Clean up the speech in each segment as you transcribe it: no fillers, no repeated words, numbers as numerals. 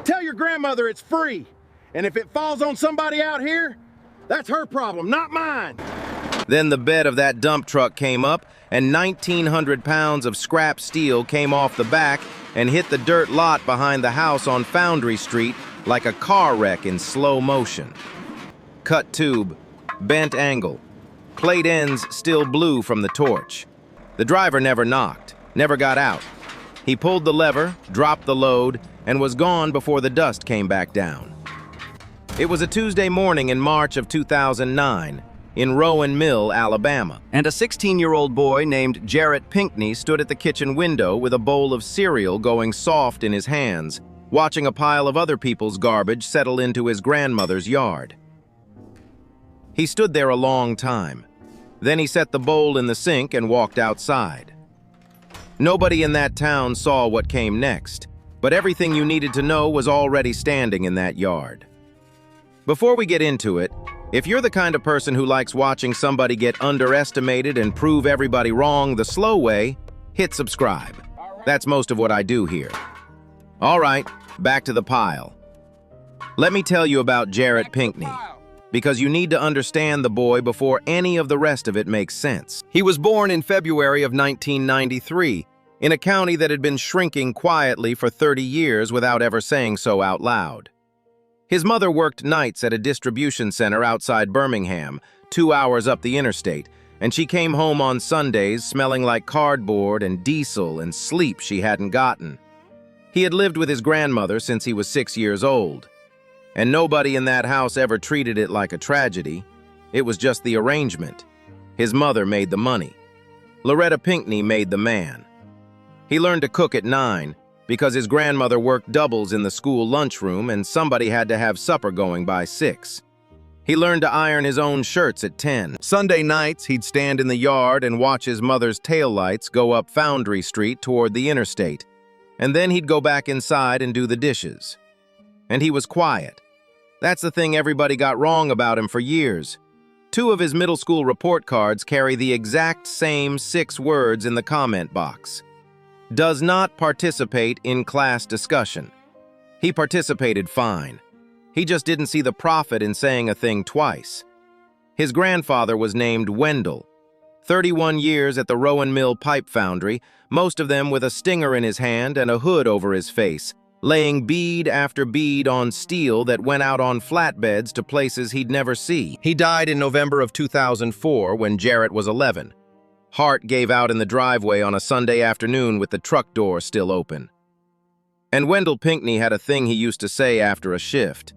Tell your grandmother it's free. And if it falls on somebody out here, that's her problem, not mine. Then the bed of that dump truck came up, and 1,900 pounds of scrap steel came off the back and hit the dirt lot behind the house on Foundry Street like a car wreck in slow motion. Cut tube, bent angle, plate ends still blue from the torch. The driver never knocked, never got out. He pulled the lever, dropped the load, and was gone before the dust came back down. It was a Tuesday morning in March of 2009 in Rowan Mill, Alabama, and a 16-year-old boy named Jarrett Pinckney stood at the kitchen window with a bowl of cereal going soft in his hands, watching a pile of other people's garbage settle into his grandmother's yard. He stood there a long time. Then he set the bowl in the sink and walked outside. Nobody in that town saw what came next, but everything you needed to know was already standing in that yard. Before we get into it, if you're the kind of person who likes watching somebody get underestimated and prove everybody wrong the slow way, hit subscribe. That's most of what I do here. All right, back to the pile. Let me tell you about Jarrett Pinckney, because you need to understand the boy before any of the rest of it makes sense. He was born in February of 1993, in a county that had been shrinking quietly for 30 years without ever saying so out loud. His mother worked nights at a distribution center outside Birmingham, 2 hours up the interstate, and she came home on Sundays smelling like cardboard and diesel and sleep she hadn't gotten. He had lived with his grandmother since he was 6 years old, and nobody in that house ever treated it like a tragedy. It was just the arrangement. His mother made the money. Loretta Pinckney made the man. He learned to cook at 9, because his grandmother worked doubles in the school lunchroom and somebody had to have supper going by 6. He learned to iron his own shirts at 10. Sunday nights, he'd stand in the yard and watch his mother's taillights go up Foundry Street toward the interstate. And then he'd go back inside and do the dishes. And he was quiet. That's the thing everybody got wrong about him for years. 2 of his middle school report cards carry the exact same 6 words in the comment box. Does not participate in class discussion. He participated fine. He just didn't see the profit in saying a thing twice. His grandfather was named Wendell. 31 years at the Rowan Mill pipe foundry, most of them with a stinger in his hand and a hood over his face, laying bead after bead on steel that went out on flatbeds to places he'd never see. He died in November of 2004 when Jarrett was 11. Heart gave out in the driveway on a Sunday afternoon with the truck door still open. And Wendell Pinckney had a thing he used to say after a shift.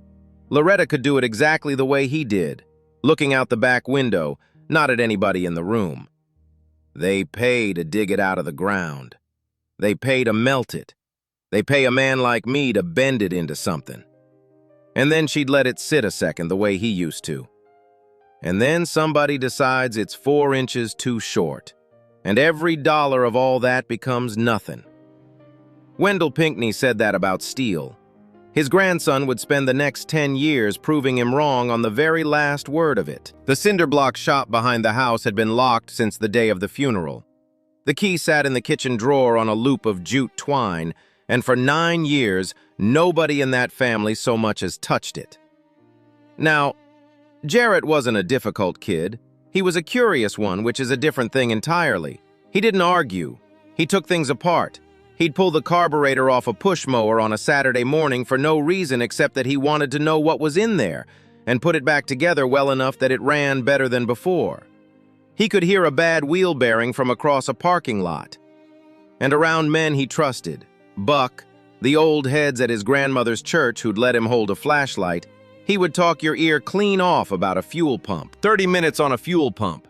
Loretta could do it exactly the way he did, looking out the back window, not at anybody in the room. They pay to dig it out of the ground. They pay to melt it. They pay a man like me to bend it into something. And then she'd let it sit a second the way he used to. And then somebody decides it's 4 inches too short, and every dollar of all that becomes nothing. Wendell Pinckney said that about steel. His grandson would spend the next 10 years proving him wrong on the very last word of it. The cinder block shop behind the house had been locked since the day of the funeral. The key sat in the kitchen drawer on a loop of jute twine, and for 9 years, nobody in that family so much as touched it. Now, Jarrett wasn't a difficult kid. He was a curious one, which is a different thing entirely. He didn't argue. He took things apart. He'd pull the carburetor off a push mower on a Saturday morning for no reason except that he wanted to know what was in there, and put it back together well enough that it ran better than before. He could hear a bad wheel bearing from across a parking lot. And around men he trusted, Buck, the old heads at his grandmother's church who'd let him hold a flashlight, he would talk your ear clean off about a fuel pump. 30 minutes on a fuel pump.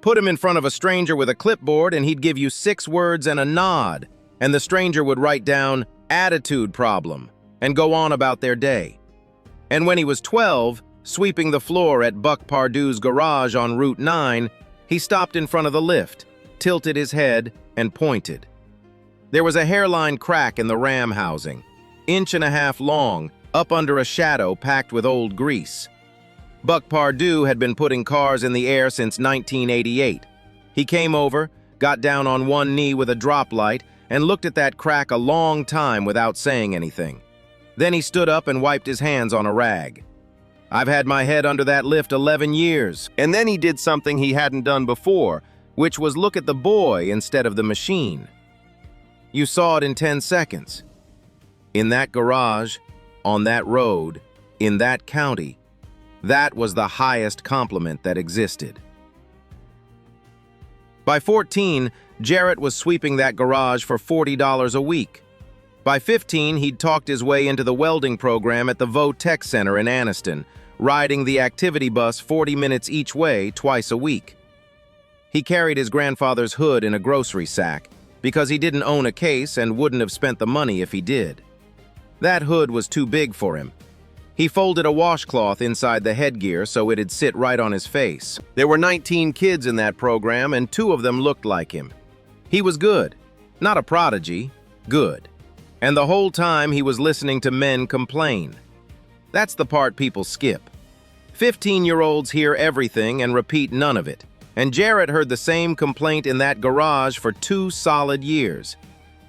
Put him in front of a stranger with a clipboard and he'd give you 6 words and a nod, and the stranger would write down, attitude problem, and go on about their day. And when he was 12, sweeping the floor at Buck Pardue's garage on Route 9, he stopped in front of the lift, tilted his head, and pointed. There was a hairline crack in the ram housing, 1.5 inches long, up under a shadow packed with old grease. Buck Pardue had been putting cars in the air since 1988. He came over, got down on one knee with a drop light, and looked at that crack a long time without saying anything. Then he stood up and wiped his hands on a rag. "I've had my head under that lift 11 years. And then he did something he hadn't done before, which was look at the boy instead of the machine. You saw it in 10 seconds. In that garage, on that road, in that county, that was the highest compliment that existed." By 14, Jarrett was sweeping that garage for $40 a week. By 15, he'd talked his way into the welding program at the Vo Tech Center in Anniston, riding the activity bus 40 minutes each way twice a week. He carried his grandfather's hood in a grocery sack because he didn't own a case and wouldn't have spent the money if he did. That hood was too big for him. He folded a washcloth inside the headgear so it'd sit right on his face. There were 19 kids in that program, and 2 of them looked like him. He was good. Not a prodigy, good. And the whole time he was listening to men complain. That's the part people skip. 15-year-olds hear everything and repeat none of it. And Jarrett heard the same complaint in that garage for 2 solid years.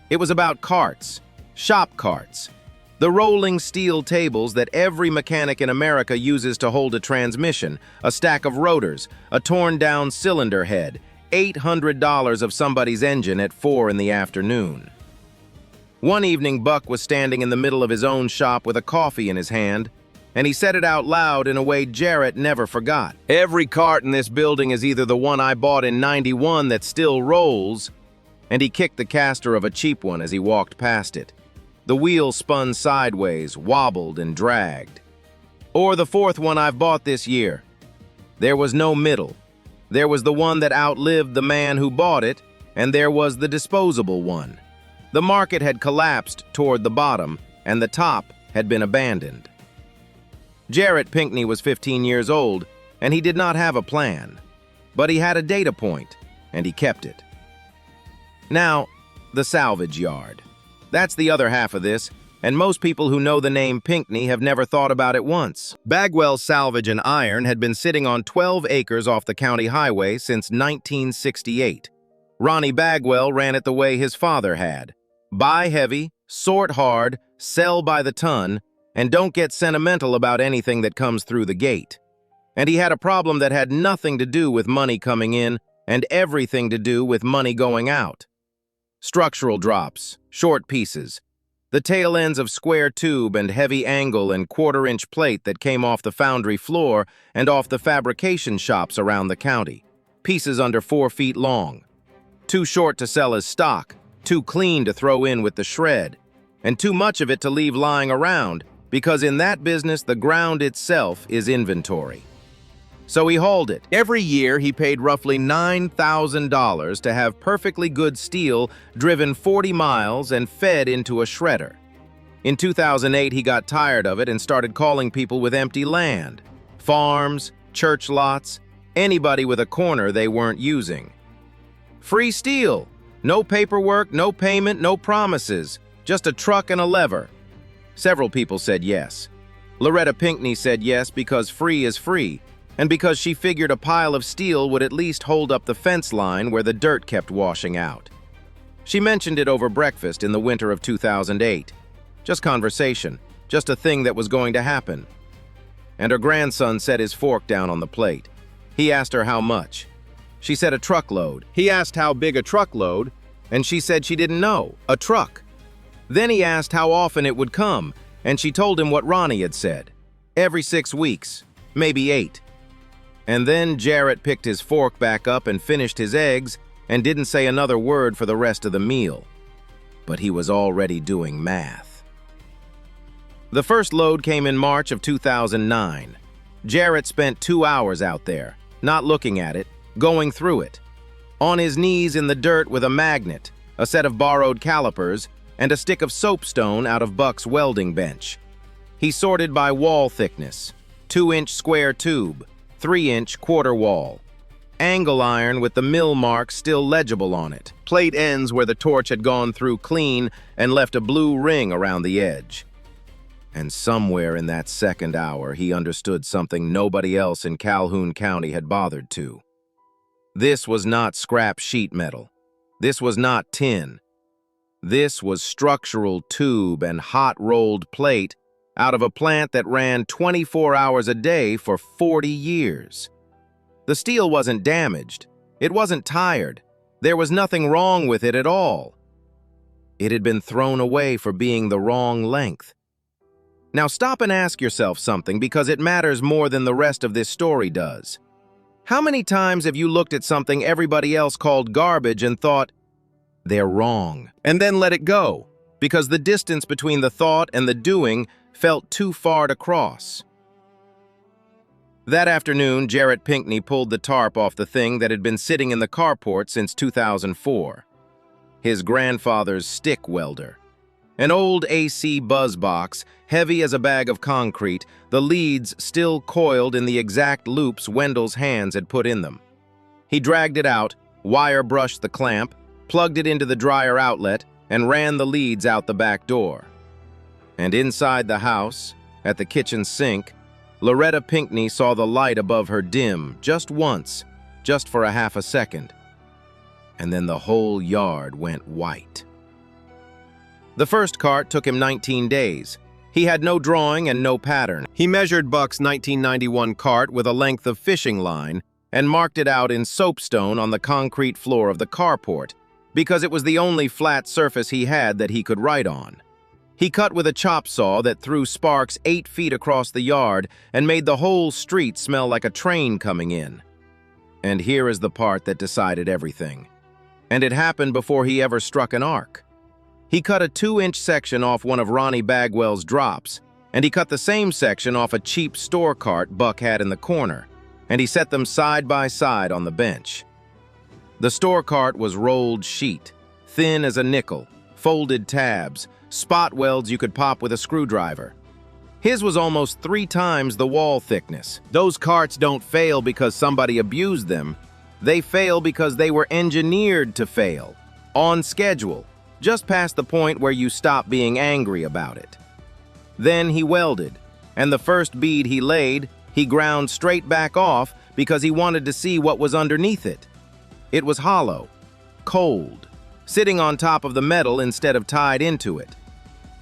It was about carts, shop carts. The rolling steel tables that every mechanic in America uses to hold a transmission, a stack of rotors, a torn-down cylinder head, $800 of somebody's engine at 4 in the afternoon. One evening, Buck was standing in the middle of his own shop with a coffee in his hand, and he said it out loud in a way Jarrett never forgot. "Every cart in this building is either the one I bought in '91 that still rolls," and he kicked the caster of a cheap one as he walked past it. The wheel spun sideways, wobbled, and dragged. "Or the 4th one I've bought this year." There was no middle. There was the one that outlived the man who bought it, and there was the disposable one. The market had collapsed toward the bottom, and the top had been abandoned. Jarrett Pinckney was 15 years old, and he did not have a plan. But he had a data point, and he kept it. Now, the salvage yard. That's the other half of this, and most people who know the name Pinckney have never thought about it once. Bagwell's Salvage and Iron had been sitting on 12 acres off the county highway since 1968. Ronnie Bagwell ran it the way his father had. Buy heavy, sort hard, sell by the ton, and don't get sentimental about anything that comes through the gate. And he had a problem that had nothing to do with money coming in and everything to do with money going out. Structural drops, short pieces, the tail ends of square tube and heavy angle and quarter-inch plate that came off the foundry floor and off the fabrication shops around the county, pieces under 4 feet long, too short to sell as stock, too clean to throw in with the shred, and too much of it to leave lying around, because in that business the ground itself is inventory. So he hauled it. Every year he paid roughly $9,000 to have perfectly good steel driven 40 miles and fed into a shredder. In 2008 he got tired of it and started calling people with empty land, farms, church lots, anybody with a corner they weren't using. Free steel, no paperwork, no payment, no promises, just a truck and a lever. Several people said yes. Loretta Pinckney said yes because free is free, and because she figured a pile of steel would at least hold up the fence line where the dirt kept washing out. She mentioned it over breakfast in the winter of 2008. Just conversation, just a thing that was going to happen. And her grandson set his fork down on the plate. He asked her how much. She said a truckload. He asked how big a truckload, and she said she didn't know, a truck. Then he asked how often it would come, and she told him what Ronnie had said. Every 6 weeks, maybe 8. And then Jarrett picked his fork back up and finished his eggs and didn't say another word for the rest of the meal. But he was already doing math. The first load came in March of 2009. Jarrett spent 2 hours out there, not looking at it, going through it. On his knees in the dirt with a magnet, a set of borrowed calipers, and a stick of soapstone out of Buck's welding bench. He sorted by wall thickness, 2-inch square tube, 3-inch quarter wall, angle iron with the mill mark still legible on it, plate ends where the torch had gone through clean and left a blue ring around the edge. And somewhere in that second hour, he understood something nobody else in Calhoun County had bothered to. This was not scrap sheet metal. This was not tin. This was structural tube and hot-rolled plate out of a plant that ran 24 hours a day for 40 years. The steel wasn't damaged. It wasn't tired. There was nothing wrong with it at all. It had been thrown away for being the wrong length. Now stop and ask yourself something, because it matters more than the rest of this story does. How many times have you looked at something everybody else called garbage and thought, they're wrong, and then let it go, because the distance between the thought and the doing felt too far to cross? That afternoon, Jarrett Pinckney pulled the tarp off the thing that had been sitting in the carport since 2004. His grandfather's stick welder. An old AC buzz box, heavy as a bag of concrete, the leads still coiled in the exact loops Wendell's hands had put in them. He dragged it out, wire brushed the clamp, plugged it into the dryer outlet, and ran the leads out the back door. And inside the house, at the kitchen sink, Loretta Pinckney saw the light above her dim just once, just for a half a second. And then the whole yard went white. The first cart took him 19 days. He had no drawing and no pattern. He measured Buck's 1991 cart with a length of fishing line and marked it out in soapstone on the concrete floor of the carport, because it was the only flat surface he had that he could write on. He cut with a chop saw that threw sparks 8 feet across the yard and made the whole street smell like a train coming in. And here is the part that decided everything. And it happened before he ever struck an arc. He cut a 2-inch section off one of Ronnie Bagwell's drops, and he cut the same section off a cheap store cart Buck had in the corner, and he set them side by side on the bench. The store cart was rolled sheet, thin as a nickel, folded tabs, spot welds you could pop with a screwdriver. His was almost 3 times the wall thickness. Those carts don't fail because somebody abused them. They fail because they were engineered to fail, on schedule, just past the point where you stop being angry about it. Then he welded, and the first bead he laid, he ground straight back off because he wanted to see what was underneath it. It was hollow, cold, sitting on top of the metal instead of tied into it.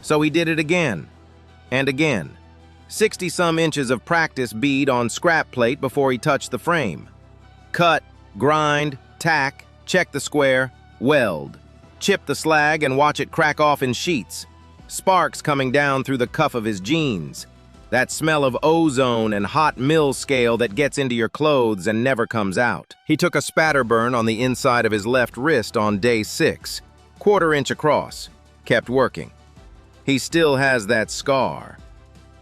So he did it again, and again. 60-some inches of practice bead on scrap plate before he touched the frame. Cut, grind, tack, check the square, weld. Chip the slag and watch it crack off in sheets. Sparks coming down through the cuff of his jeans. That smell of ozone and hot mill scale that gets into your clothes and never comes out. He took a spatter burn on the inside of his left wrist on day 6, 1/4 inch across. Kept working. He still has that scar.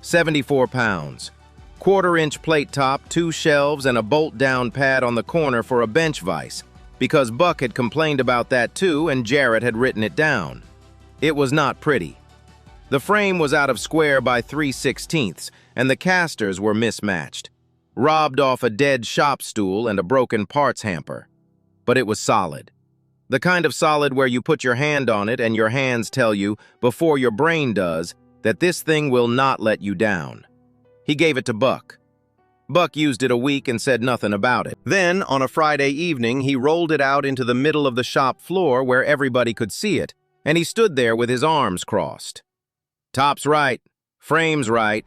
74 pounds. 1/4 inch plate top, 2 shelves, and a bolt-down pad on the corner for a bench vise, because Buck had complained about that too and Jarrett had written it down. It was not pretty. The frame was out of square by 3/16, and the casters were mismatched, robbed off a dead shop stool and a broken parts hamper. But it was solid. The kind of solid where you put your hand on it and your hands tell you, before your brain does, that this thing will not let you down. He gave it to Buck. Buck used it a week and said nothing about it. Then, on a Friday evening, he rolled it out into the middle of the shop floor where everybody could see it, and he stood there with his arms crossed. Top's right, frame's right.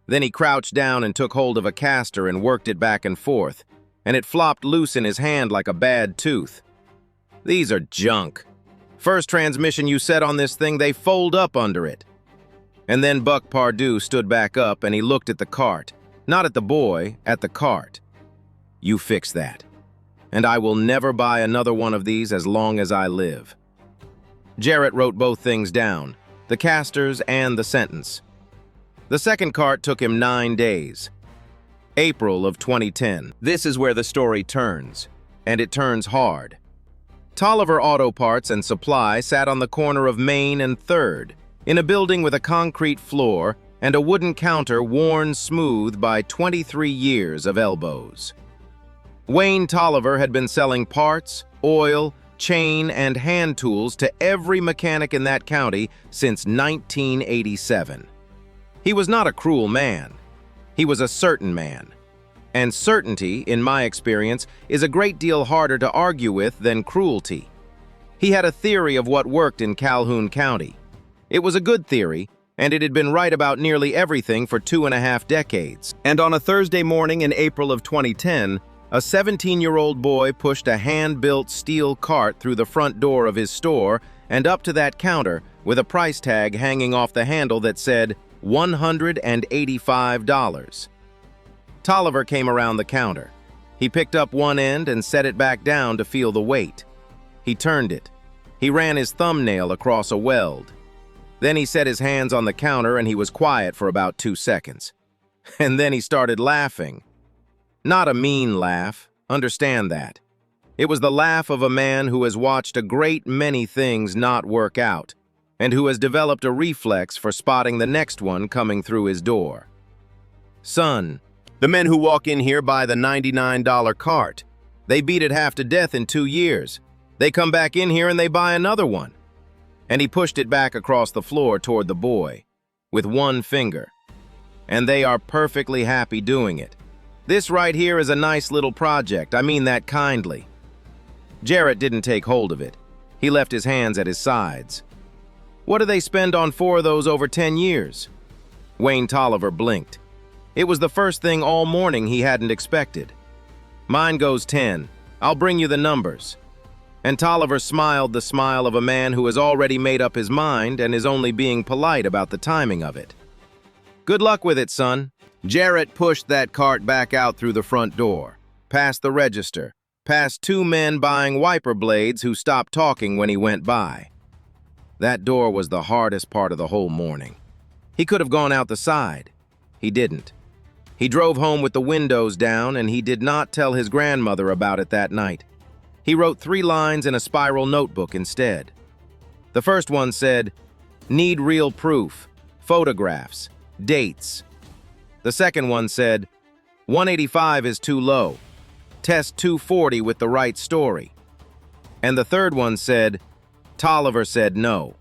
Then he crouched down and took hold of a caster and worked it back and forth, and it flopped loose in his hand like a bad tooth. These are junk. First transmission you set on this thing, they fold up under it. And then Buck Pardue stood back up and he looked at the cart. Not at the boy, at the cart. You fix that. And I will never buy another one of these as long as I live. Jarrett wrote both things down, the casters and the sentence. The second cart took him 9 days. April of 2010. This is where the story turns, and it turns hard. Tolliver Auto Parts and Supply sat on the corner of Main and 3rd, in a building with a concrete floor and a wooden counter worn smooth by 23 years of elbows. Wayne Tolliver had been selling parts, oil, chain, and hand tools to every mechanic in that county since 1987. He was not a cruel man. He was a certain man. And certainty, in my experience, is a great deal harder to argue with than cruelty. He had a theory of what worked in Calhoun County. It was a good theory, and it had been right about nearly everything for 2.5 decades. And on a Thursday morning in April of 2010, a 17-year-old boy pushed a hand-built steel cart through the front door of his store and up to that counter with a price tag hanging off the handle that said $185. Tolliver came around the counter. He picked up one end and set it back down to feel the weight. He turned it. He ran his thumbnail across a weld. Then he set his hands on the counter and he was quiet for about 2 seconds. And then he started laughing. Not a mean laugh, understand that. It was the laugh of a man who has watched a great many things not work out, and who has developed a reflex for spotting the next one coming through his door. Son, the men who walk in here buy the $99 cart. They beat it half to death in 2 years. They come back in here and they buy another one. And he pushed it back across the floor toward the boy, with one finger. And they are perfectly happy doing it. This right here is a nice little project, I mean that kindly. Jarrett didn't take hold of it. He left his hands at his sides. What do they spend on 4 of those over 10 years? Wayne Tolliver blinked. It was the first thing all morning he hadn't expected. Mine goes 10. I'll bring you the numbers. And Tolliver smiled the smile of a man who has already made up his mind and is only being polite about the timing of it. Good luck with it, son. Jarrett pushed that cart back out through the front door, past the register, past 2 men buying wiper blades who stopped talking when he went by. That door was the hardest part of the whole morning. He could have gone out the side. He didn't. He drove home with the windows down, and he did not tell his grandmother about it that night. He wrote 3 lines in a spiral notebook instead. The first one said, "Need real proof, photographs, dates." The second one said, "185 is too low. Test 240 with the right story." And the third one said, "Tolliver said no.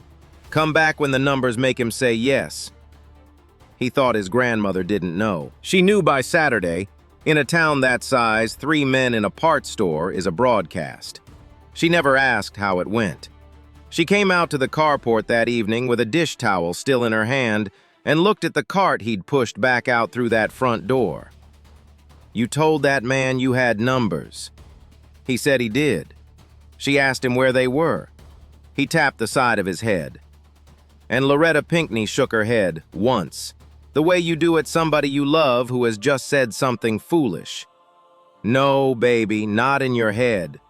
Come back when the numbers make him say yes." He thought his grandmother didn't know. She knew by Saturday. In a town that size, 3 men in a parts store is a broadcast. She never asked how it went. She came out to the carport that evening with a dish towel still in her hand and looked at the cart he'd pushed back out through that front door. "You told that man you had numbers." He said he did. She asked him where they were. He tapped the side of his head. And Jarrett Pinckney shook her head once, the way you do at somebody you love who has just said something foolish. "No, baby, not in your head."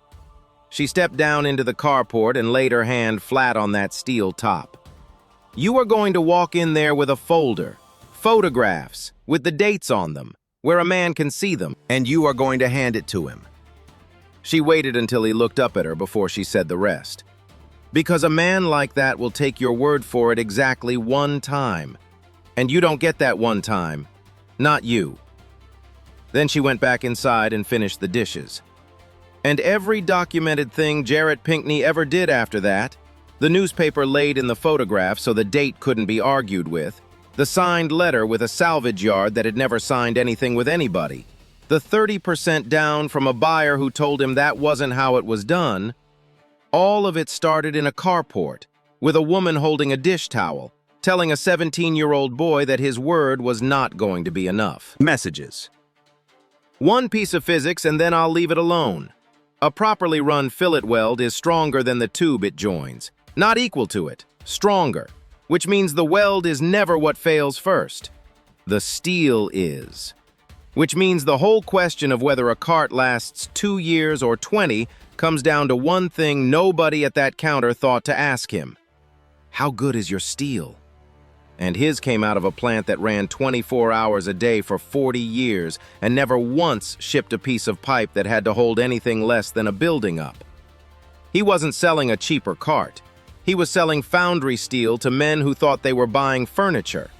She stepped down into the carport and laid her hand flat on that steel top. "You are going to walk in there with a folder, photographs, with the dates on them, where a man can see them, and you are going to hand it to him." She waited until he looked up at her before she said the rest. "Because a man like that will take your word for it exactly 1 time. And you don't get that 1 time. Not you." Then she went back inside and finished the dishes. And every documented thing Jarrett Pinckney ever did after that, the newspaper laid in the photograph so the date couldn't be argued with, the signed letter with a salvage yard that had never signed anything with anybody, the 30% down from a buyer who told him that wasn't how it was done, all of it started in a carport, with a woman holding a dish towel, telling a 17-year-old boy that his word was not going to be enough. Messages. 1 piece of physics and then I'll leave it alone. A properly run fillet weld is stronger than the tube it joins. Not equal to it, stronger, which means the weld is never what fails first. The steel is. Which means the whole question of whether a cart lasts 2 years or 20 comes down to one thing nobody at that counter thought to ask him. How good is your steel? And his came out of a plant that ran 24 hours a day for 40 years and never once shipped a piece of pipe that had to hold anything less than a building up. He wasn't selling a cheaper cart. He was selling Foundry steel to men who thought they were buying furniture.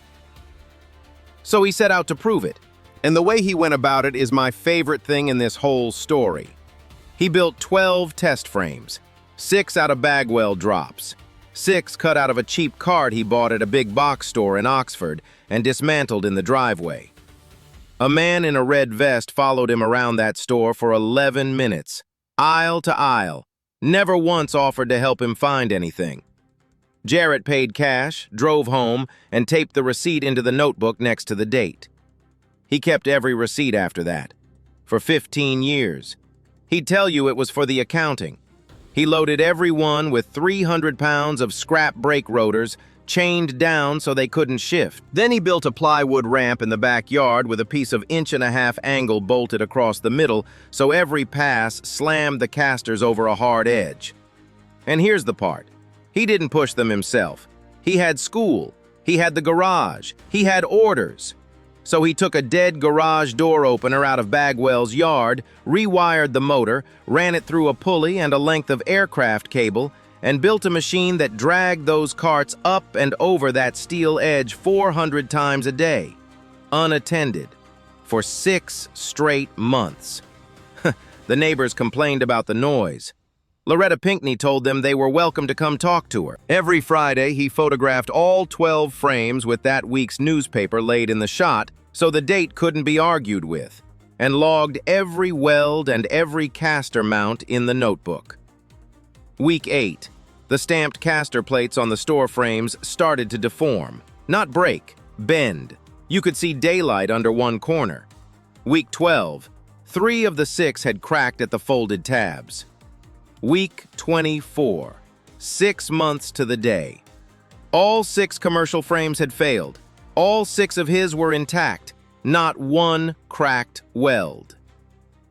So he set out to prove it. And the way he went about it is my favorite thing in this whole story. He built 12 test frames, 6 out of Bagwell drops, 6 cut out of a cheap cart he bought at a big box store in Oxford and dismantled in the driveway. A man in a red vest followed him around that store for 11 minutes, aisle to aisle, never once offered to help him find anything. Jarrett paid cash, drove home, and taped the receipt into the notebook next to the date. He kept every receipt after that, for 15 years. He'd tell you it was for the accounting. He loaded every one with 300 pounds of scrap brake rotors, chained down so they couldn't shift. Then he built a plywood ramp in the backyard with a piece of 1.5-inch angle bolted across the middle so every pass slammed the casters over a hard edge. And here's the part. He didn't push them himself. He had school. He had the garage. He had orders. So he took a dead garage door opener out of Bagwell's yard, rewired the motor, ran it through a pulley and a length of aircraft cable, and built a machine that dragged those carts up and over that steel edge 400 times a day, unattended, for 6 straight months. The neighbors complained about the noise. Loretta Pinckney told them they were welcome to come talk to her. Every Friday, he photographed all 12 frames with that week's newspaper laid in the shot so the date couldn't be argued with, and logged every weld and every caster mount in the notebook. Week 8. The stamped caster plates on the store frames started to deform. Not break, bend. You could see daylight under one corner. Week 12. 3 of the 6 had cracked at the folded tabs. Week 24. 6 months to the day. All 6 commercial frames had failed. All 6 of his were intact. Not one cracked weld.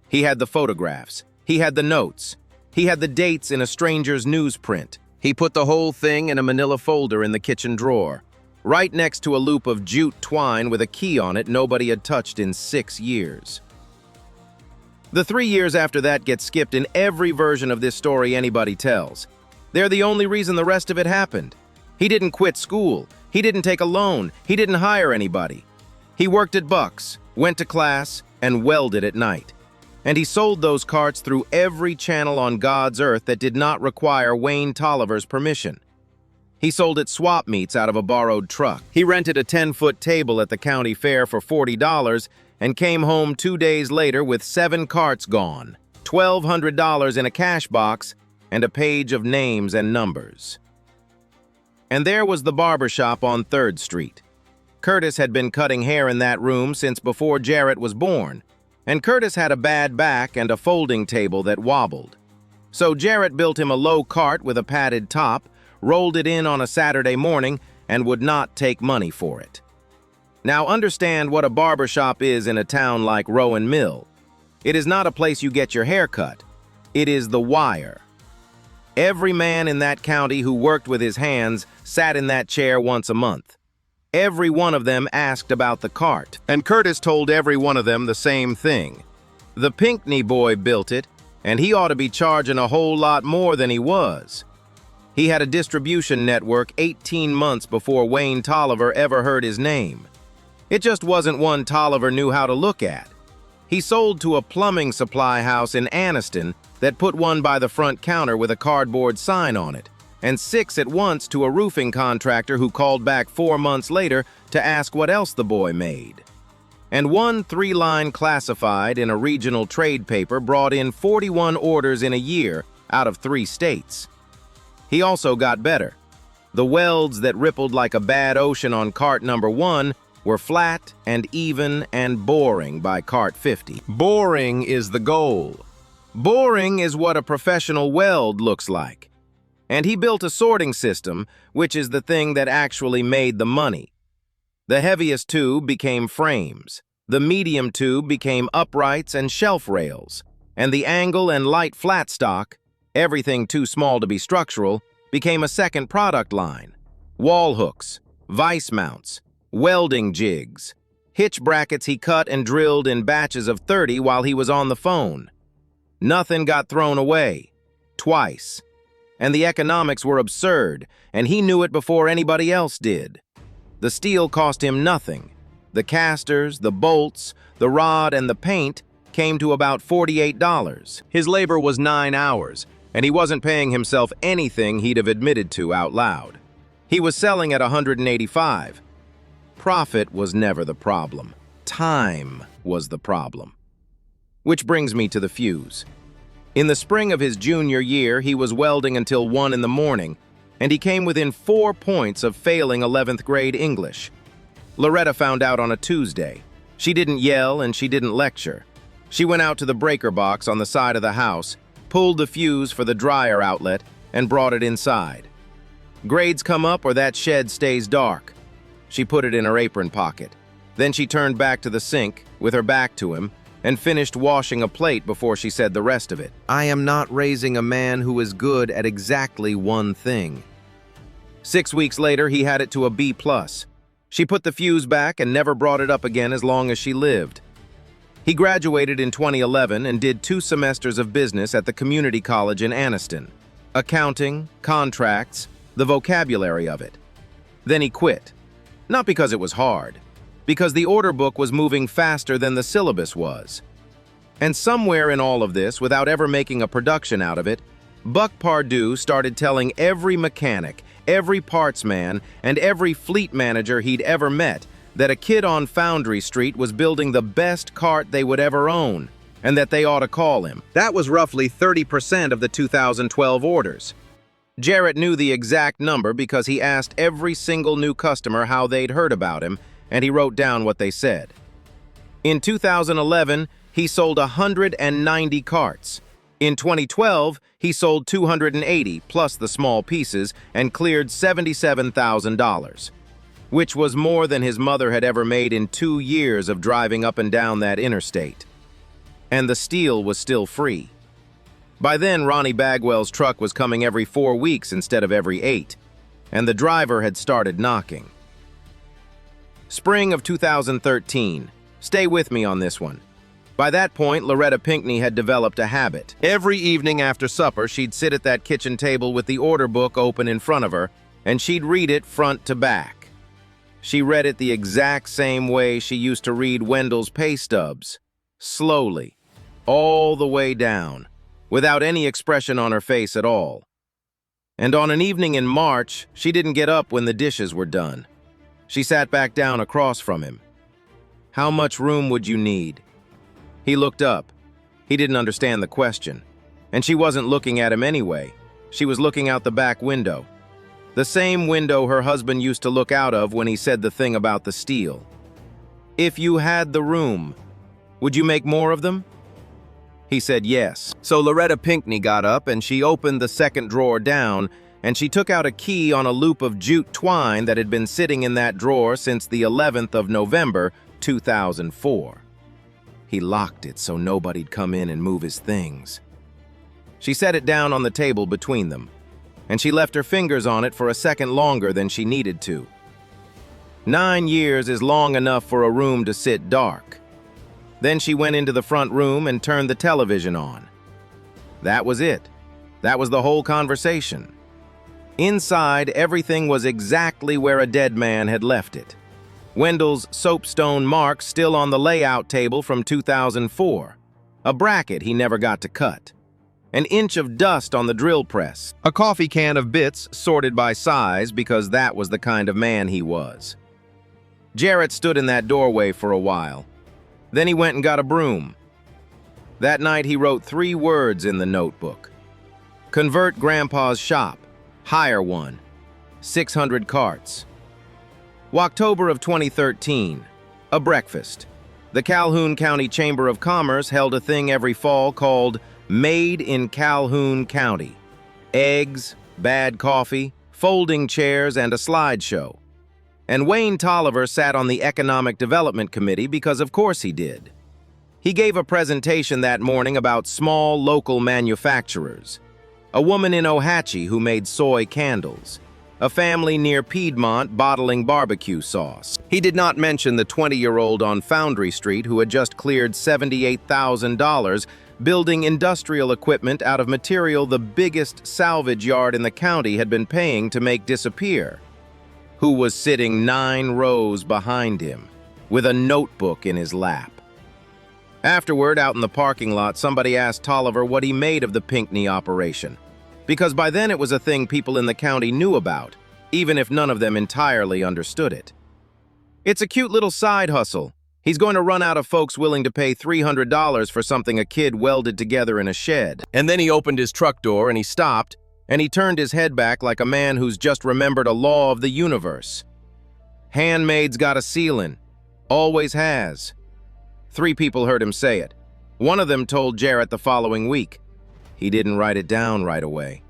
He had the photographs. He had the notes. He had the dates in a stranger's newsprint. He put the whole thing in a manila folder in the kitchen drawer, right next to a loop of jute twine with a key on it nobody had touched in 6 years. The 3 years after that get skipped in every version of this story anybody tells. They're the only reason the rest of it happened. He didn't quit school. He didn't take a loan. He didn't hire anybody. He worked at Buck's, went to class, and welded at night. And he sold those carts through every channel on God's earth that did not require Wayne Tolliver's permission. He sold at swap meets out of a borrowed truck. He rented a 10-foot table at the county fair for $40 and came home 2 days later with 7 carts gone, $1,200 in a cash box, and a page of names and numbers. And there was the barber shop on 3rd Street. Curtis had been cutting hair in that room since before Jarrett was born, and Curtis had a bad back and a folding table that wobbled. So Jarrett built him a low cart with a padded top, rolled it in on a Saturday morning, and would not take money for it. Now understand what a barber shop is in a town like Rowan Mill. It is not a place you get your hair cut. It is the wire. Every man in that county who worked with his hands sat in that chair once a month. Every one of them asked about the cart, and Curtis told every one of them the same thing. The Pinckney boy built it, and he ought to be charging a whole lot more than he was. He had a distribution network 18 months before Wayne Tolliver ever heard his name. It just wasn't one Tolliver knew how to look at. He sold to a plumbing supply house in Anniston that put one by the front counter with a cardboard sign on it, and 6 at once to a roofing contractor who called back 4 months later to ask what else the boy made. And one 3-line classified in a regional trade paper brought in 41 orders in a year out of 3 states. He also got better. The welds that rippled like a bad ocean on cart number 1 were flat and even and boring by cart 50. Boring is the goal. Boring is what a professional weld looks like. And he built a sorting system, which is the thing that actually made the money. The heaviest tube became frames. The medium tube became uprights and shelf rails. And the angle and light flat stock, everything too small to be structural, became a second product line. Wall hooks, vise mounts, welding jigs, hitch brackets he cut and drilled in batches of 30 while he was on the phone. Nothing got thrown away. Twice. And the economics were absurd, and he knew it before anybody else did. The steel cost him nothing. The casters, the bolts, the rod, and the paint came to about $48. His labor was 9 hours, and he wasn't paying himself anything he'd have admitted to out loud. He was selling at $185. Profit was never the problem. Time was the problem. Which brings me to the fuse. In the spring of his junior year, he was welding until 1 in the morning, and he came within 4 points of failing 11th grade English. Loretta found out on a Tuesday. She didn't yell and she didn't lecture. She went out to the breaker box on the side of the house, pulled the fuse for the dryer outlet, and brought it inside. Grades come up or that shed stays dark. She put it in her apron pocket. Then she turned back to the sink, with her back to him, and finished washing a plate before she said the rest of it. I am not raising a man who is good at exactly one thing. 6 weeks later, he had it to a B+. She put the fuse back and never brought it up again as long as she lived. He graduated in 2011 and did 2 semesters of business at the community college in Anniston. Accounting, contracts, the vocabulary of it. Then he quit. Not because it was hard, because the order book was moving faster than the syllabus was. And somewhere in all of this, without ever making a production out of it, Buck Pardue started telling every mechanic, every parts man, and every fleet manager he'd ever met that a kid on Foundry Street was building the best cart they would ever own, and that they ought to call him. That was roughly 30% of the 2012 orders. Jarrett knew the exact number because he asked every single new customer how they'd heard about him, and he wrote down what they said. In 2011, he sold 190 carts. In 2012, he sold 280 plus the small pieces and cleared $77,000, which was more than his mother had ever made in 2 years of driving up and down that interstate. And the steel was still free. By then, Ronnie Bagwell's truck was coming every 4 weeks instead of every 8, and the driver had started knocking. Spring of 2013. Stay with me on this one. By that point, Loretta Pinckney had developed a habit. Every evening after supper, she'd sit at that kitchen table with the order book open in front of her, and she'd read it front to back. She read it the exact same way she used to read Wendell's pay stubs. Slowly, all the way down, without any expression on her face at all. And on an evening in March, she didn't get up when the dishes were done. She sat back down across from him. How much room would you need? He looked up. He didn't understand the question. And she wasn't looking at him anyway. She was looking out the back window. The same window her husband used to look out of when he said the thing about the steel. If you had the room, would you make more of them? He said yes. So Loretta Pinckney got up and she opened the second drawer down and she took out a key on a loop of jute twine that had been sitting in that drawer since the 11th of November, 2004. He locked it so nobody'd come in and move his things. She set it down on the table between them, and she left her fingers on it for a second longer than she needed to. 9 years is long enough for a room to sit dark. Then she went into the front room and turned the television on. That was it. That was the whole conversation. Inside, everything was exactly where a dead man had left it. Wendell's soapstone mark still on the layout table from 2004. A bracket he never got to cut. An inch of dust on the drill press. A coffee can of bits sorted by size because that was the kind of man he was. Jarrett stood in that doorway for a while. Then he went and got a broom. That night he wrote 3 words in the notebook. Convert Grandpa's shop. Hire one. 600 carts. October of 2013. A breakfast. The Calhoun County Chamber of Commerce held a thing every fall called Made in Calhoun County. Eggs, bad coffee, folding chairs, and a slideshow. And Wayne Tolliver sat on the Economic Development Committee because of course he did. He gave a presentation that morning about small local manufacturers. A woman in Ohatchee who made soy candles. A family near Piedmont bottling barbecue sauce. He did not mention the 20-year-old on Foundry Street who had just cleared $78,000 building industrial equipment out of material the biggest salvage yard in the county had been paying to make disappear, who was sitting 9 rows behind him, with a notebook in his lap. Afterward, out in the parking lot, somebody asked Tolliver what he made of the Pinckney operation, because by then it was a thing people in the county knew about, even if none of them entirely understood it. It's a cute little side hustle. He's going to run out of folks willing to pay $300 for something a kid welded together in a shed. And then he opened his truck door and he stopped, and he turned his head back like a man who's just remembered a law of the universe. Handmaid's got a ceiling. Always has. 3 people heard him say it. One of them told Jarrett the following week. He didn't write it down right away.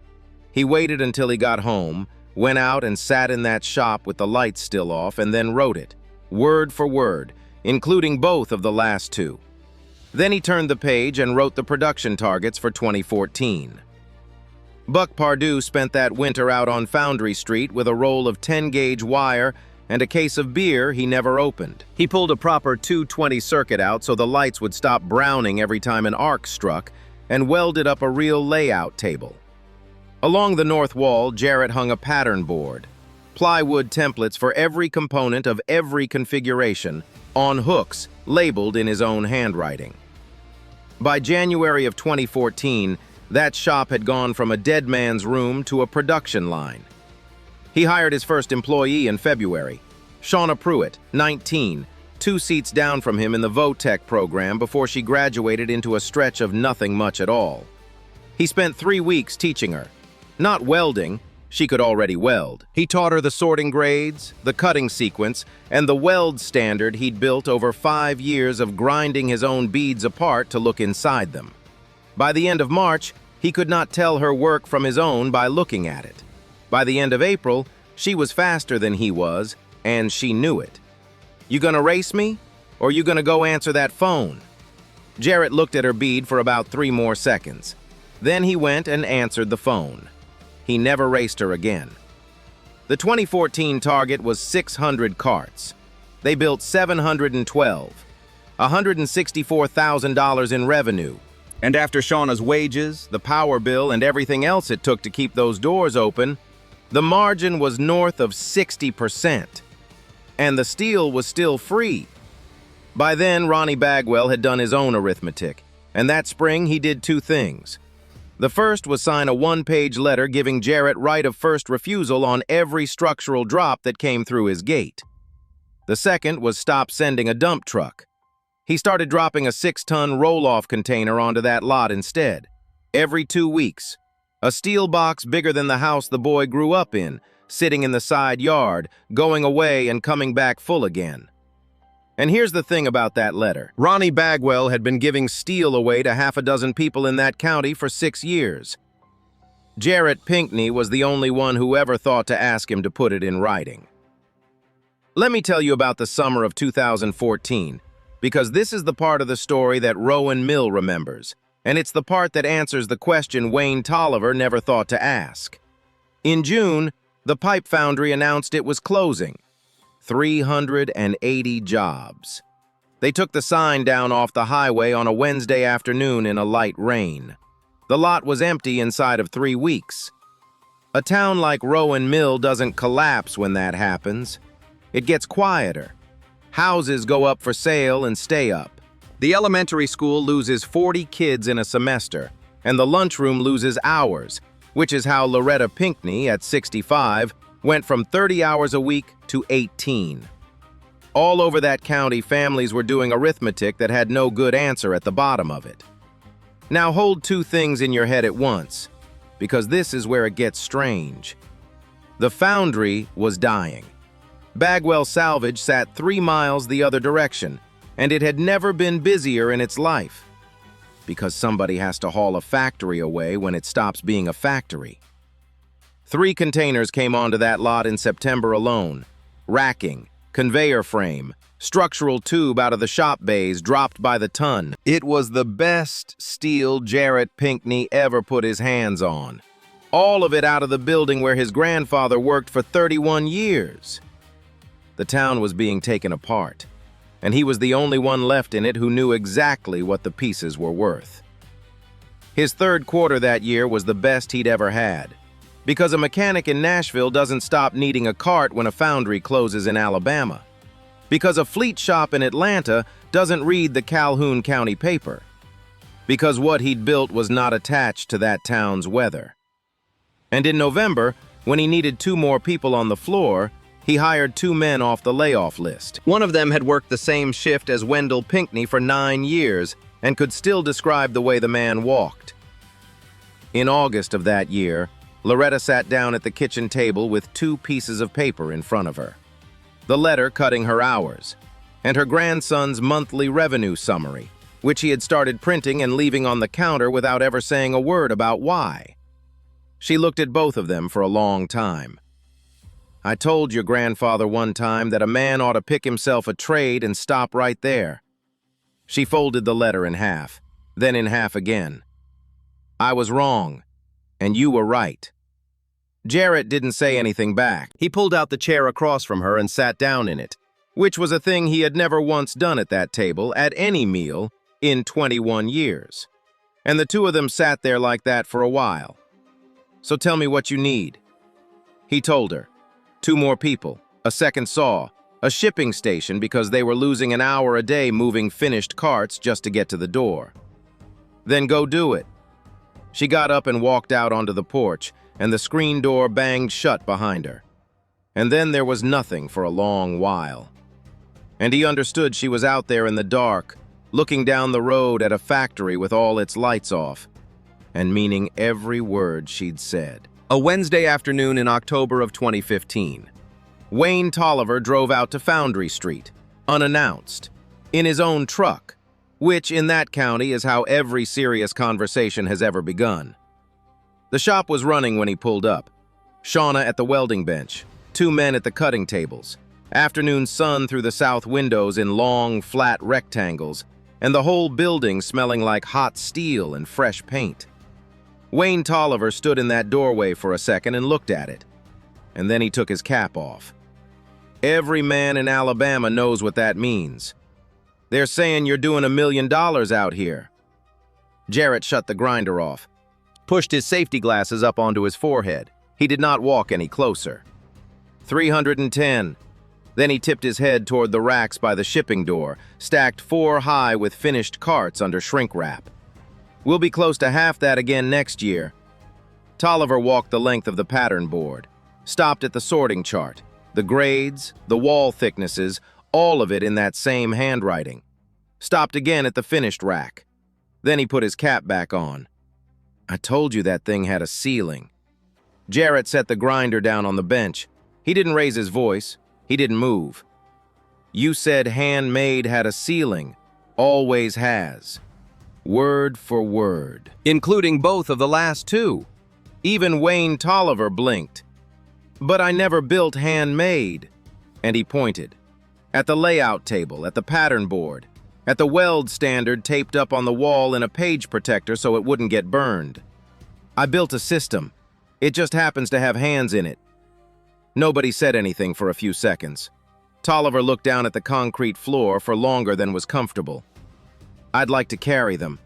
He waited until he got home, went out and sat in that shop with the lights still off, and then wrote it, word for word, including both of the last 2. Then he turned the page and wrote the production targets for 2014. Buck Pardue spent that winter out on Foundry Street with a roll of 10-gauge wire and a case of beer he never opened. He pulled a proper 220 circuit out so the lights would stop browning every time an arc struck, and welded up a real layout table. Along the north wall, Jarrett hung a pattern board, plywood templates for every component of every configuration, on hooks, labeled in his own handwriting. By January of 2014, that shop had gone from a dead man's room to a production line. He hired his first employee in February, Shauna Pruitt, 19, 2 seats down from him in the VOTEC program before she graduated into a stretch of nothing much at all. He spent 3 weeks teaching her. Not welding, she could already weld. He taught her the sorting grades, the cutting sequence, and the weld standard he'd built over 5 years of grinding his own beads apart to look inside them. By the end of March, he could not tell her work from his own by looking at it. By the end of April, she was faster than he was, and she knew it. "You gonna race me, or you gonna go answer that phone?" Jarrett looked at her bead for about 3 more seconds. Then he went and answered the phone. He never raced her again. The 2014 target was 600 carts. They built 712, $164,000 in revenue. And after Shauna's wages, the power bill, and everything else it took to keep those doors open, the margin was north of 60%. And the steel was still free. By then, Ronnie Bagwell had done his own arithmetic, and that spring he did 2 things. The first was sign a 1-page letter giving Jarrett right of first refusal on every structural drop that came through his gate. The second was stop sending a dump truck. He started dropping a 6-ton roll-off container onto that lot instead. Every 2 weeks. A steel box bigger than the house the boy grew up in, sitting in the side yard, going away and coming back full again. And here's the thing about that letter. Ronnie Bagwell had been giving steel away to 6 people in that county for 6 years. Jarrett Pinckney was the only one who ever thought to ask him to put it in writing. Let me tell you about the summer of 2014, because this is the part of the story that Rowan Mill remembers, and it's the part that answers the question Wayne Tolliver never thought to ask. In June, the pipe foundry announced it was closing. 380 jobs. They took the sign down off the highway on a Wednesday afternoon in a light rain. The lot was empty inside of 3 weeks. A town like Rowan Mill doesn't collapse when that happens. It gets quieter. Houses go up for sale and stay up. The elementary school loses 40 kids in a semester, and the lunchroom loses hours, which is how Loretta Pinckney, at 65, went from 30 hours a week to 18. All over that county, families were doing arithmetic that had no good answer at the bottom of it. Now hold 2 things in your head at once, because this is where it gets strange. The foundry was dying. Bagwell Salvage sat 3 miles the other direction, and it had never been busier in its life. Because somebody has to haul a factory away when it stops being a factory. 3 containers came onto that lot in September alone. Racking, conveyor frame, structural tube out of the shop bays dropped by the ton. It was the best steel Jarrett Pinckney ever put his hands on. All of it out of the building where his grandfather worked for 31 years. The town was being taken apart, and he was the only one left in it who knew exactly what the pieces were worth. His 3rd quarter that year was the best he'd ever had. Because a mechanic in Nashville doesn't stop needing a cart when a foundry closes in Alabama. Because a fleet shop in Atlanta doesn't read the Calhoun County paper. Because what he'd built was not attached to that town's weather. And in November, when he needed 2 more people on the floor, he hired 2 men off the layoff list. One of them had worked the same shift as Wendell Pinckney for 9 years and could still describe the way the man walked. In August of that year, Loretta sat down at the kitchen table with 2 pieces of paper in front of her. The letter cutting her hours, and her grandson's monthly revenue summary, which he had started printing and leaving on the counter without ever saying a word about why. She looked at both of them for a long time. "I told your grandfather one time that a man ought to pick himself a trade and stop right there." She folded the letter in half, then in half again. "I was wrong, and you were right." Jarrett didn't say anything back. He pulled out the chair across from her and sat down in it, which was a thing he had never once done at that table, at any meal, in 21 years. And the two of them sat there like that for a while. "So tell me what you need." He told her. 2 more people, a second saw, a shipping station because they were losing an hour a day moving finished carts just to get to the door. "Then go do it." She got up and walked out onto the porch, and the screen door banged shut behind her. And then there was nothing for a long while. And he understood she was out there in the dark, looking down the road at a factory with all its lights off, and meaning every word she'd said. A Wednesday afternoon in October of 2015. Wayne Tolliver drove out to Foundry Street, unannounced, in his own truck, which in that county is how every serious conversation has ever begun. The shop was running when he pulled up. Shauna at the welding bench, 2 men at the cutting tables, afternoon sun through the south windows in long, flat rectangles, and the whole building smelling like hot steel and fresh paint. Wayne Tolliver stood in that doorway for a second and looked at it, and then he took his cap off. Every man in Alabama knows what that means. They're saying you're doing $1 million out here. Jarrett shut the grinder off, pushed his safety glasses up onto his forehead. He did not walk any closer. 310. Then he tipped his head toward the racks by the shipping door, stacked 4 high with finished carts under shrink wrap. "We'll be close to half that again next year." Tolliver walked the length of the pattern board, stopped at the sorting chart, the grades, the wall thicknesses, all of it in that same handwriting. Stopped again at the finished rack. Then he put his cap back on. "I told you that thing had a ceiling." Jarrett set the grinder down on the bench. He didn't raise his voice. He didn't move. "You said handmade had a ceiling. Always has." Word for word. Including both of the last 2. Even Wayne Tolliver blinked. "But I never built handmade." And he pointed. At the layout table, at the pattern board, at the weld standard taped up on the wall in a page protector so it wouldn't get burned. "I built a system. It just happens to have hands in it." Nobody said anything for a few seconds. Tolliver looked down at the concrete floor for longer than was comfortable. "I'd like to carry them."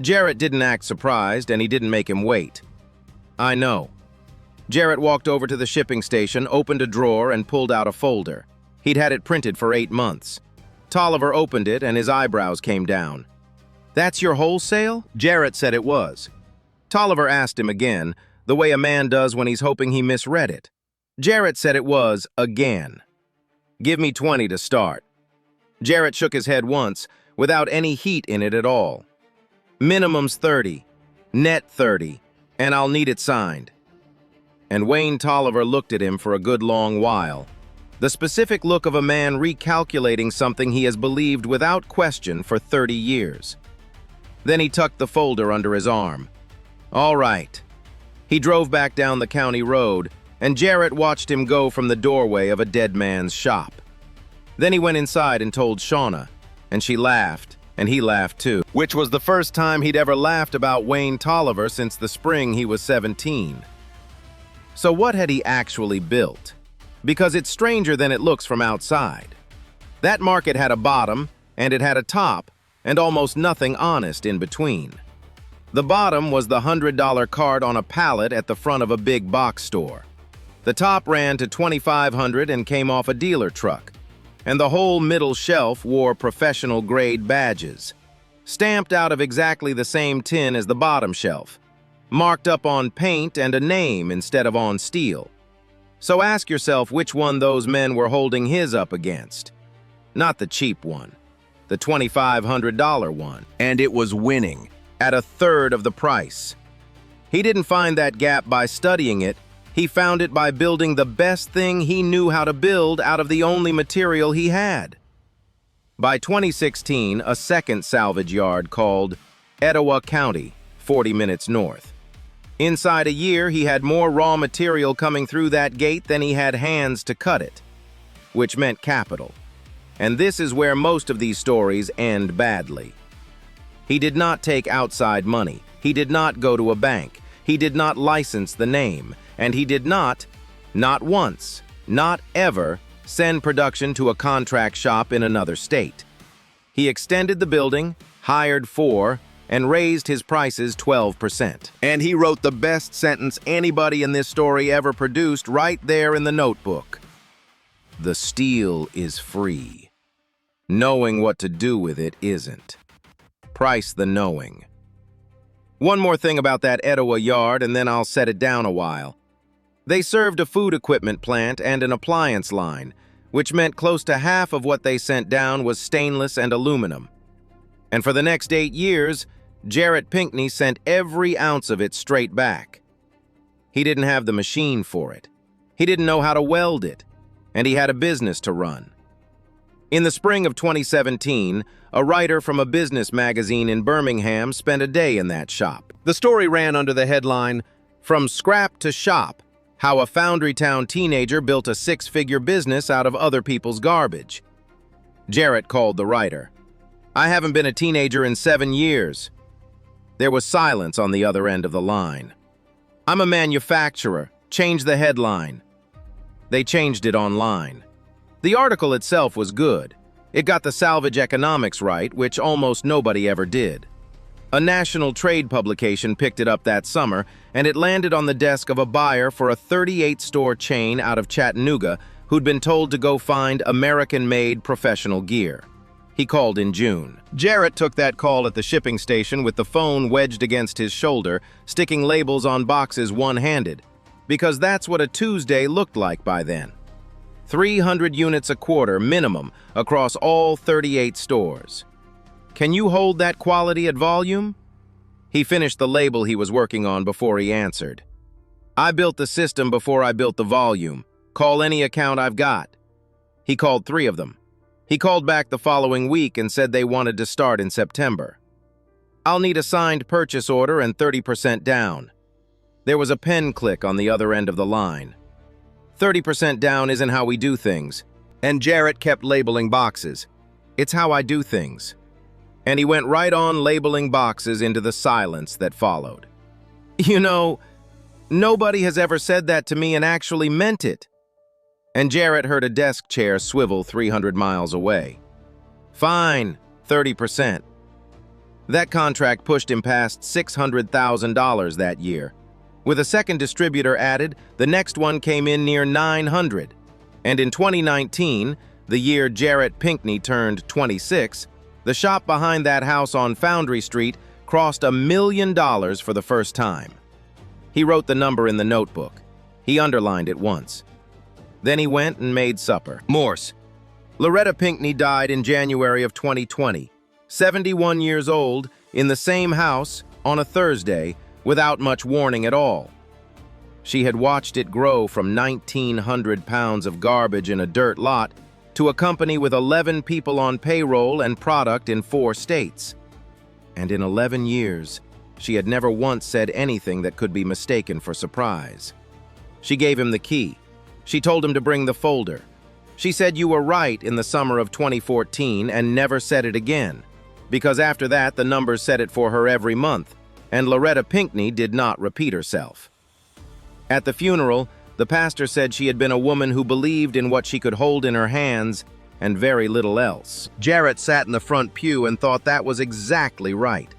Jarrett didn't act surprised, and he didn't make him wait. "I know." Jarrett walked over to the shipping station, opened a drawer, and pulled out a folder. He'd had it printed for 8 months. Tolliver opened it, and his eyebrows came down. "That's your wholesale?" Jarrett said it was. Tolliver asked him again, the way a man does when he's hoping he misread it. Jarrett said it was again. "Give me 20 to start." Jarrett shook his head once, without any heat in it at all. "Minimum's 30, net 30, and I'll need it signed." And Wayne Tolliver looked at him for a good long while, the specific look of a man recalculating something he has believed without question for 30 years. Then he tucked the folder under his arm. "All right." He drove back down the county road, and Jarrett watched him go from the doorway of a dead man's shop. Then he went inside and told Shauna, and she laughed, and he laughed too, which was the first time he'd ever laughed about Wayne Tolliver since the spring he was 17. So what had he actually built? Because it's stranger than it looks from outside. That market had a bottom, and it had a top, and almost nothing honest in between. The bottom was the $100 cart on a pallet at the front of a big box store. The top ran to $2,500 and came off a dealer truck, and the whole middle shelf wore professional-grade badges, stamped out of exactly the same tin as the bottom shelf, marked up on paint and a name instead of on steel. So ask yourself which one those men were holding his up against. Not the cheap one, the $2,500 one. And it was winning, at a third of the price. He didn't find that gap by studying it. He found it by building the best thing he knew how to build out of the only material he had. By 2016, a second salvage yard called Etowah County, 40 minutes north. Inside a year, he had more raw material coming through that gate than he had hands to cut it, which meant capital. And this is where most of these stories end badly. He did not take outside money. He did not go to a bank. He did not license the name. And he did not once, not ever, send production to a contract shop in another state. He extended the building, hired 4, and raised his prices 12%. And he wrote the best sentence anybody in this story ever produced right there in the notebook. The steel is free. Knowing what to do with it isn't. Price the knowing. One more thing about that Etowah yard, and then I'll set it down a while. They served a food equipment plant and an appliance line, which meant close to half of what they sent down was stainless and aluminum. And for the next 8 years, Jarrett Pinckney sent every ounce of it straight back. He didn't have the machine for it. He didn't know how to weld it, and he had a business to run. In the spring of 2017, a writer from a business magazine in Birmingham spent a day in that shop. The story ran under the headline, "From Scrap to Shop, How a Foundry Town Teenager Built a 6-Figure Business Out of Other People's Garbage." Jarrett called the writer. "I haven't been a teenager in 7 years." There was silence on the other end of the line. "I'm a manufacturer. Change the headline." They changed it online. The article itself was good. It got the salvage economics right, which almost nobody ever did. A national trade publication picked it up that summer, and it landed on the desk of a buyer for a 38-store chain out of Chattanooga who'd been told to go find American-made professional gear. He called in June. Jarrett took that call at the shipping station with the phone wedged against his shoulder, sticking labels on boxes one-handed, because that's what a Tuesday looked like by then. 300 units a quarter minimum across all 38 stores. Can you hold that quality at volume? He finished the label he was working on before he answered. "I built the system before I built the volume. Call any account I've got." He called 3 of them. He called back the following week and said they wanted to start in September. "I'll need a signed purchase order and 30% down." There was a pen click on the other end of the line. 30% down isn't how we do things. And Jarrett kept labeling boxes. "It's how I do things." And he went right on labeling boxes into the silence that followed. "You know, nobody has ever said that to me and actually meant it." And Jarrett heard a desk chair swivel 300 miles away. "Fine, 30%. That contract pushed him past $600,000 that year. With a second distributor added, the next one came in near 900. And in 2019, the year Jarrett Pinckney turned 26, the shop behind that house on Foundry Street crossed $1 million for the first time. He wrote the number in the notebook. He underlined it once. Then he went and made supper. Morse. Loretta Pinckney died in January of 2020, 71 years old, in the same house, on a Thursday, without much warning at all. She had watched it grow from 1,900 pounds of garbage in a dirt lot to a company with 11 people on payroll and product in 4 states. And in 11 years, she had never once said anything that could be mistaken for surprise. She gave him the key. She told him to bring the folder. She said you were right in the summer of 2014 and never said it again, because after that the numbers said it for her every month, and Loretta Pinckney did not repeat herself. At the funeral, the pastor said she had been a woman who believed in what she could hold in her hands and very little else. Jarrett sat in the front pew and thought that was exactly right,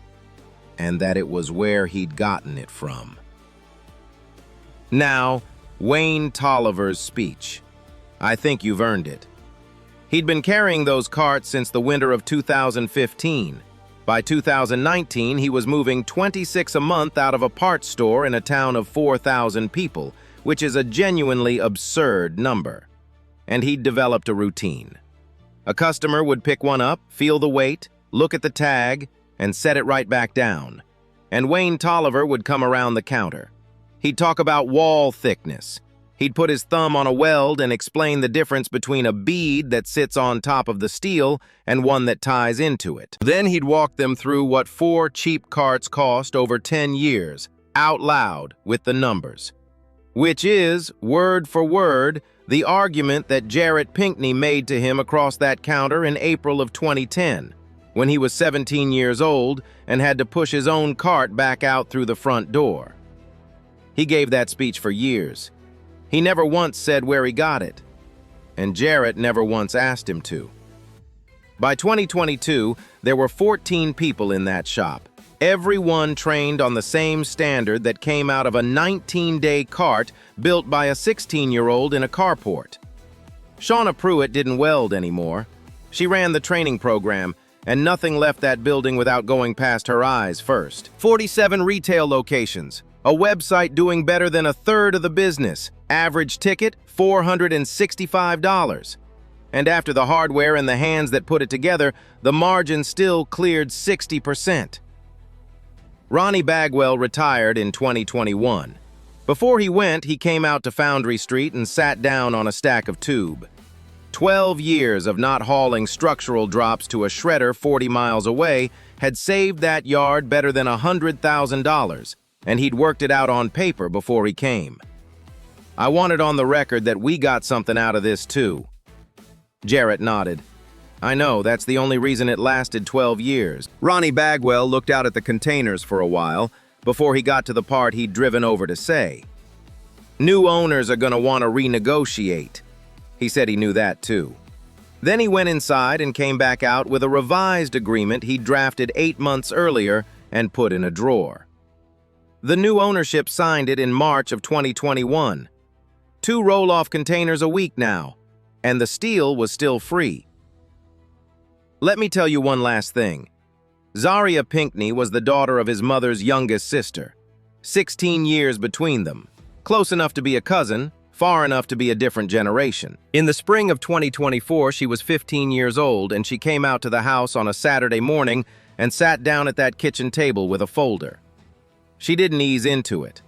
and that it was where he'd gotten it from. Now, Wayne Tolliver's speech. I think you've earned it. He'd been carrying those carts since the winter of 2015. By 2019, he was moving 26 a month out of a parts store in a town of 4,000 people, which is a genuinely absurd number. And he'd developed a routine. A customer would pick one up, feel the weight, look at the tag, and set it right back down. and Wayne Tolliver would come around the counter. He'd talk about wall thickness. He'd put his thumb on a weld and explain the difference between a bead that sits on top of the steel and one that ties into it. Then he'd walk them through what 4 cheap carts cost over 10 years, out loud with the numbers. Which is, word for word, the argument that Jarrett Pinckney made to him across that counter in April of 2010, when he was 17 years old and had to push his own cart back out through the front door. He gave that speech for years. He never once said where he got it, and Jarrett never once asked him to. By 2022, there were 14 people in that shop, everyone trained on the same standard that came out of a 19-day cart built by a 16-year-old in a carport. Shauna Pruitt didn't weld anymore. She ran the training program, and nothing left that building without going past her eyes first. 47 retail locations, a website doing better than a third of the business, average ticket $465. And after the hardware and the hands that put it together, the margin still cleared 60%. Ronnie Bagwell retired in 2021. Before he went, he came out to Foundry Street and sat down on a stack of tube. 12 years of not hauling structural drops to a shredder 40 miles away had saved that yard better than $100,000, and he'd worked it out on paper before he came. I wanted on the record that we got something out of this too. Jarrett nodded. I know, that's the only reason it lasted 12 years. Ronnie Bagwell looked out at the containers for a while before he got to the part he'd driven over to say. New owners are gonna want to renegotiate. He said he knew that too. Then he went inside and came back out with a revised agreement he'd drafted 8 months earlier and put in a drawer. The new ownership signed it in March of 2021. 2 roll-off containers a week now, and the steel was still free. Let me tell you one last thing. Jarrett Pinckney was the daughter of his mother's youngest sister. 16 years between them. Close enough to be a cousin, far enough to be a different generation. In the spring of 2024, she was 15 years old, and she came out to the house on a Saturday morning and sat down at that kitchen table with a folder. She didn't ease into it.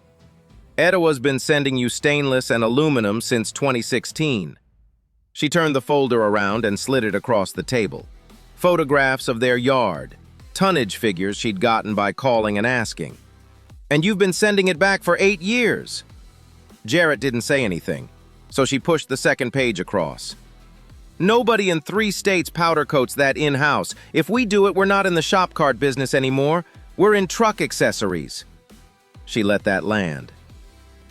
Etowah's been sending you stainless and aluminum since 2016. She turned the folder around and slid it across the table. Photographs of their yard, tonnage figures she'd gotten by calling and asking. And you've been sending it back for 8 years. Jarrett didn't say anything, so she pushed the second page across. Nobody in 3 states powder coats that in-house. If we do it, we're not in the shop cart business anymore. We're in truck accessories. She let that land.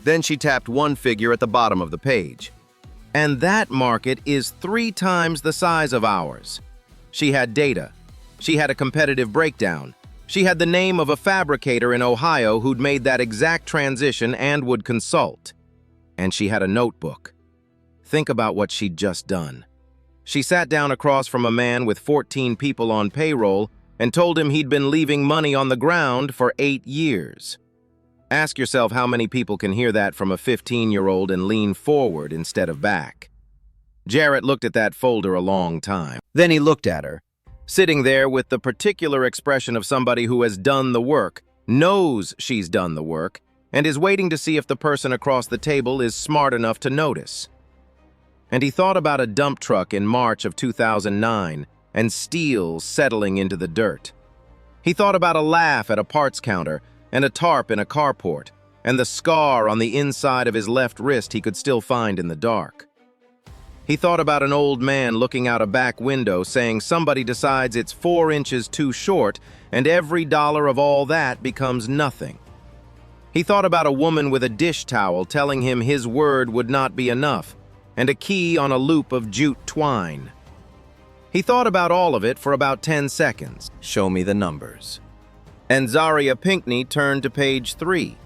Then she tapped one figure at the bottom of the page. And that market is 3 times the size of ours. She had data. She had a competitive breakdown. She had the name of a fabricator in Ohio who'd made that exact transition and would consult. And she had a notebook. Think about what she'd just done. She sat down across from a man with 14 people on payroll and told him he'd been leaving money on the ground for 8 years. Ask yourself how many people can hear that from a 15-year-old and lean forward instead of back. Jarrett looked at that folder a long time. Then he looked at her, sitting there with the particular expression of somebody who has done the work, knows she's done the work, and is waiting to see if the person across the table is smart enough to notice. And he thought about a dump truck in March of 2009 and steel settling into the dirt. He thought about a laugh at a parts counter and a tarp in a carport, and the scar on the inside of his left wrist he could still find in the dark. He thought about an old man looking out a back window saying somebody decides it's 4 inches too short and every dollar of all that becomes nothing. He thought about a woman with a dish towel telling him his word would not be enough and a key on a loop of jute twine. He thought about all of it for about 10 seconds. Show me the numbers. And Jarrett Pinckney turned to page 3.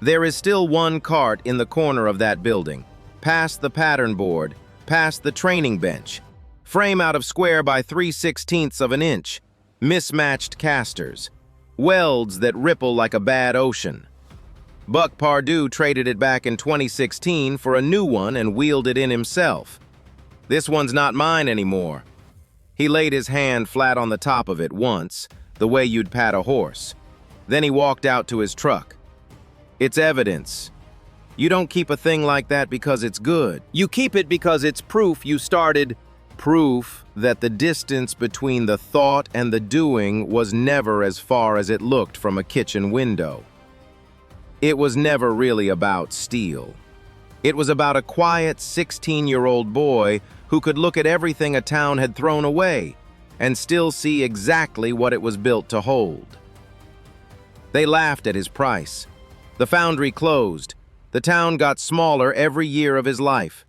There is still 1 cart in the corner of that building, past the pattern board, past the training bench, frame out of square by 3/16 of an inch, mismatched casters, welds that ripple like a bad ocean. Buck Pardue traded it back in 2016 for a new one and wheeled it in himself. This one's not mine anymore. He laid his hand flat on the top of it once, the way you'd pat a horse. Then he walked out to his truck. It's evidence. You don't keep a thing like that because it's good. You keep it because it's proof you started. Proof that the distance between the thought and the doing was never as far as it looked from a kitchen window. It was never really about steel. It was about a quiet 16-year-old boy who could look at everything a town had thrown away and still see exactly what it was built to hold. They laughed at his price. The foundry closed. The town got smaller every year of his life.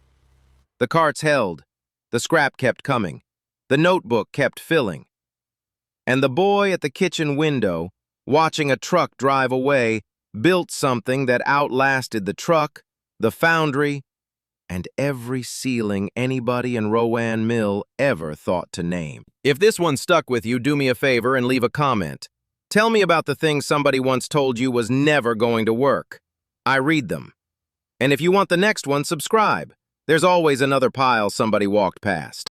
The carts held. The scrap kept coming. The notebook kept filling. And the boy at the kitchen window, watching a truck drive away, built something that outlasted the truck, the foundry, and every ceiling anybody in Rowan Mill ever thought to name. If this one stuck with you, do me a favor and leave a comment. Tell me about the thing somebody once told you was never going to work. I read them. And if you want the next one, subscribe. There's always another pile somebody walked past.